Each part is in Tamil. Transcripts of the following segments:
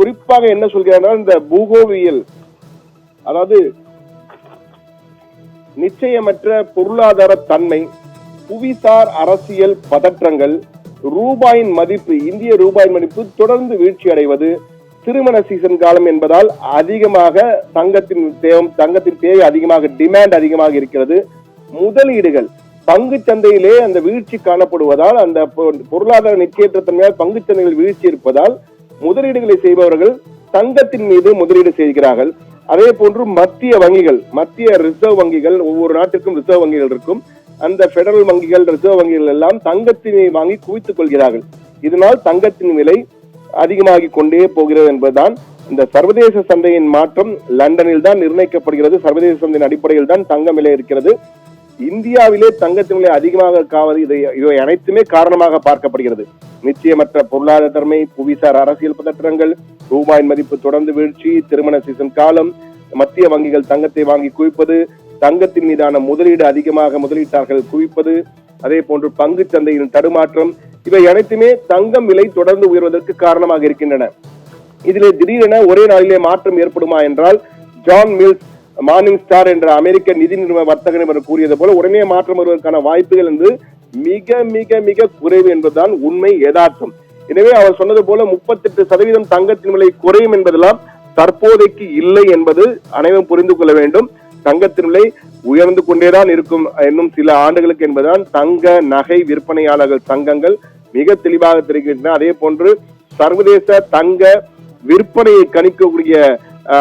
குறிப்பாக என்ன சொல்கிறார்கள், இந்த பூகோவியல், அதாவது நிச்சயமற்ற பொருளாதார தன்மை, புவிசார் அரசியல் பதற்றங்கள், ரூபாயின் மதிப்பு, இந்திய ரூபாயின் மதிப்பு தொடர்ந்து வீழ்ச்சி அடைவது, திருமண சீசன் காலம் என்பதால் அதிகமாக தங்கத்தின் தேவை அதிகமாக, டிமாண்ட் அதிகமாக இருக்கிறது. முதலீடுகள், பங்கு சந்தையிலே அந்த வீழ்ச்சி காணப்படுவதால், அந்த பொருளாதார நிச்சயற்ற தன்மையால் பங்கு சந்தைகள் வீழ்ச்சி இருப்பதால் முதலீடுகளை செய்பவர்கள் தங்கத்தின் மீது முதலீடு செய்கிறார்கள். அதே போன்று மத்திய வங்கிகள், மத்திய ரிசர்வ் வங்கிகள், ஒவ்வொரு நாட்டுக்கும் ரிசர்வ் வங்கிகள் இருக்கும், அந்த பெடரல் வங்கிகள், ரிசர்வ் வங்கிகள் எல்லாம் தங்கத்தினை வாங்கி குவித்துக் கொள்கிறார்கள். இதனால் தங்கத்தின் விலை அதிகமாகி கொண்டே போகிறது என்பதுதான் இந்த சர்வதேச சந்தையின் மாற்றம். லண்டனில் தான் நிர்ணயிக்கப்படுகிறது. சர்வதேச சந்தையின் அடிப்படையில் தான் தங்கம் விலை இருக்கிறது. இந்தியாவிலே தங்கத்தின் விலை அதிகமாக காவது இவை அனைத்துமே காரணமாக பார்க்கப்படுகிறது. நிச்சயமற்ற பொருளாதார தன்மை, புவிசார் அரசியல் பதற்றங்கள், ரூபாயின் மதிப்பு தொடர்ந்து வீழ்ச்சி, திருமண சீசன் காலம், மத்திய வங்கிகள் தங்கத்தை வாங்கி குவிப்பது, தங்கத்தின் மீதான முதலீடு அதிகமாக முதலீட்டார்கள் குவிப்பது, அதே போன்று பங்கு சந்தையின் தடுமாற்றம், இவை அனைத்துமே தங்கம் விலை தொடர்ந்து உயர்வதற்கு காரணமாக இருக்கின்றன. இதிலே திடீரென ஒரே நாளிலே மாற்றம் ஏற்படுமா என்றால், ஜான் மில்ஸ் மார்னிங் ஸ்டார் என்ற அமெரிக்க நிதி நிறுவன வர்த்தக நிபுணர் கூறியது போல உடனே மாற்றம் வருவதற்கான வாய்ப்புகள் என்று மிக மிக மிக குறைவு என்பதுதான் உண்மை, யதார்த்தம். எனவே அவர் சொன்னது போல 38% தங்கத்தின் விலை குறையும் என்பதெல்லாம் தற்போதைக்கு இல்லை என்பது அனைவரும் புரிந்து கொள்ள வேண்டும். தங்கத்தின் விலை உயர்ந்து கொண்டேதான் இருக்கும் இன்னும் சில ஆண்டுகளுக்கு என்பதுதான் தங்க நகை விற்பனையாளர்கள் சங்கங்கள் மிக தெளிவாக தெரிவிக்கின்றன. அதே போன்று சர்வதேச தங்க விற்பனையை கணிக்கக்கூடிய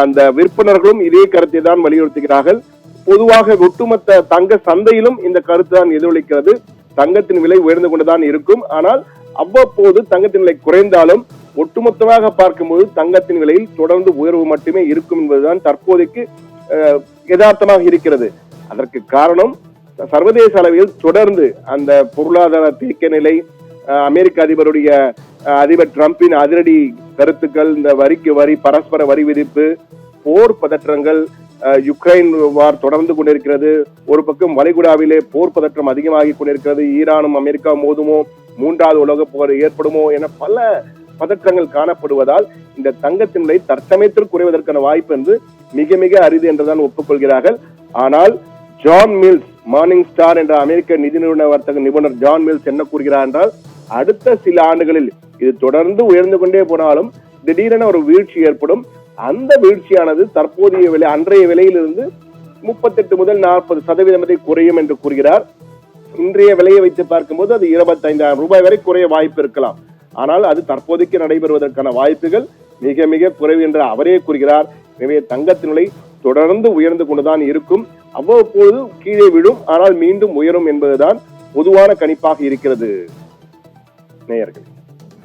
அந்த விற்பனர்களும் இதே கருத்தை தான் வலியுறுத்துகிறார்கள். பொதுவாக ஒட்டுமொத்த தங்க சந்தையிலும் இந்த கருத்து தான் எதிரொலிக்கிறது. தங்கத்தின் விலை உயர்ந்து கொண்டுதான் இருக்கும். ஆனால் அவ்வப்போது தங்கத்தின் விலை குறைந்தாலும் ஒட்டுமொத்தமாக பார்க்கும்போது தங்கத்தின் விலையில் தொடர்ந்து உயர்வு மட்டுமே இருக்கும் என்பதுதான் தற்போதைக்கு யதார்த்தமாக இருக்கிறது. அதற்கு காரணம் சர்வதேச அளவில் தொடர்ந்து அந்த பொருளாதார தேக்க நிலை, அமெரிக்க அதிபர் டிரம்பின் அதிரடி கருத்துக்கள், இந்த வரிக்கு வரி, பரஸ்பர வரி விதிப்பு, போர் பதற்றங்கள், யுக்ரைன் வார் தொடர்ந்து கொண்டிருக்கிறது. ஒரு பக்கம் வளைகுடாவிலே போர் பதற்றம் அதிகமாகி கொண்டிருக்கிறது. ஈரானும் அமெரிக்கா மோதுமோ, மூன்றாவது உலக போர் ஏற்படுமோ என பல பதற்றங்கள் காணப்படுவதால் இந்த தங்கத்தின் விலை தற்சமயத்தில் குறைவதற்கான வாய்ப்பு என்று மிக மிக அரிது என்றுதான் ஒப்புக்கொள்கிறார்கள். ஆனால் ஜான் மில்ஸ், மார்னிங் ஸ்டார் என்ற அமெரிக்க நிதி நிறுவன வர்த்தக நிபுணர் ஜான் மில்ஸ் என்ன கூறுகிறார் என்றால், அடுத்த சில ஆண்டுகளில் இது தொடர்ந்து உயர்ந்து கொண்டே போனாலும் திடீரென ஒரு வீழ்ச்சி ஏற்படும். அந்த வீழ்ச்சியானது தற்போதைய விலை, அன்றைய விலையிலிருந்து 38 முதல் 40% குறையும் என்று கூறுகிறார். இன்றைய விலையை வைத்து பார்க்கும்போது அது 25,000 ரூபாய் வரை குறைய வாய்ப்பு இருக்கலாம். ஆனால் அது தற்போதைக்கு நடைபெறுவதற்கான வாய்ப்புகள் மிக மிக குறைவு என்று அவரே கூறுகிறார். எனவே தங்கத்தின் விலை தொடர்ந்து உயர்ந்து கொண்டுதான் இருக்கும். அவ்வப்போது கீழே விடும், ஆனால் மீண்டும் உயரும் என்பதுதான் பொதுவான கணிப்பாக இருக்கிறது நேயர்கள்.